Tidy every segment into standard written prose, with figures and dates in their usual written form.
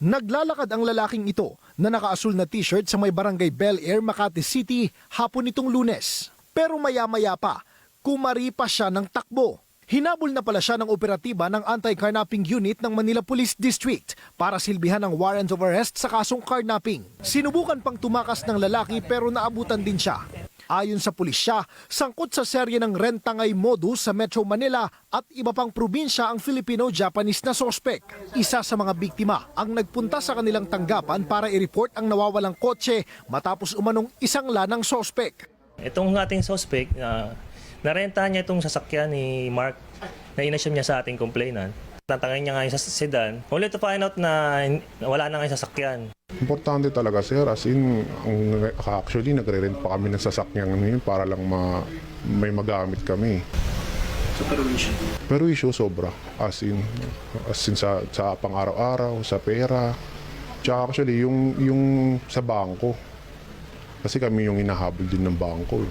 Naglalakad ang lalaking ito na nakaasul na t-shirt sa may barangay Bel Air, Makati City hapon nitong Lunes. Pero maya-maya pa, kumaripas siya ng takbo. Hinabol na pala siya ng operatiba ng Anti-Carnapping Unit ng Manila Police District para silbihan ng warrant of arrest sa kasong carnapping. Sinubukan pang tumakas ng lalaki pero naabutan din siya. Ayon sa pulisya, sangkot sa serye ng rentangay modus sa Metro Manila at iba pang probinsya ang Filipino-Japanese na sospek. Isa sa mga biktima ang nagpunta sa kanilang tanggapan para i-report ang nawawalang kotse matapos umanong isang lanang sospek. Itong ating suspect, narenta niya itong sasakyan ni Mark na inassume niya sa ating complainant. Tatangin niya nga yung sedan, only to find out na wala na nga yung sasakyan. Importante talaga sir, as in, actually nagre-rent pa kami ng sasakyan ngayon para lang may magamit kami. So Pero issue sobra, as in sa pang-araw-araw, sa pera, tsaka actually yung sa bangko. Kasi kami yung inahabol din ng bangko.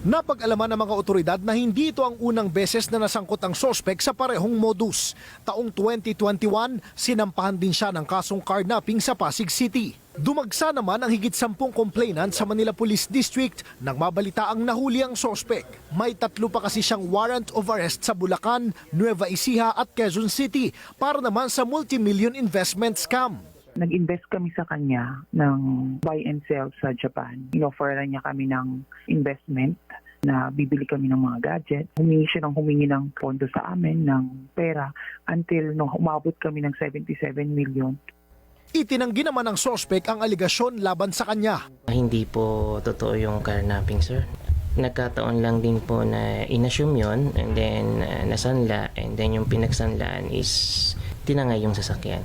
Napag-alaman ng mga otoridad na hindi ito ang unang beses na nasangkot ang sospek sa parehong modus. Taong 2021, sinampahan din siya ng kasong carnapping sa Pasig City. Dumagsa naman ang higit 10 complainant sa Manila Police District nang mabalita ang nahuli ang sospek. May 3 pa kasi siyang warrant of arrest sa Bulacan, Nueva Ecija at Quezon City para naman sa multi-million investment scam. Nag-invest kami sa kanya ng buy and sell sa Japan. Inofferan niya kami ng investment na bibili kami ng mga gadget. Humingi siya ng pondo sa amin ng pera until umabot kami ng 77 million. Itinanggi naman ng sospek ang aligasyon laban sa kanya. Hindi po totoo yung carnapping, sir. Nagkataon lang din po na inassume yun and then nasanla and then yung pinagsanlaan is tinangay yung sasakyan.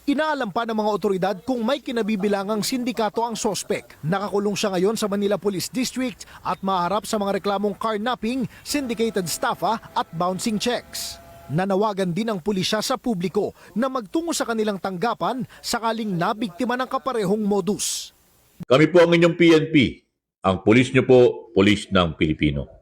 Inaalam pa ng mga otoridad kung may kinabibilangang sindikato ang sospek. Nakakulong siya ngayon sa Manila Police District at maharap sa mga reklamong carnapping, syndicated staffa at bouncing checks. Nanawagan din ang pulisya sa publiko na magtungo sa kanilang tanggapan sakaling nabiktima ng kaparehong modus. Kami po ang inyong PNP. Ang pulis niyo po, pulis ng Pilipino.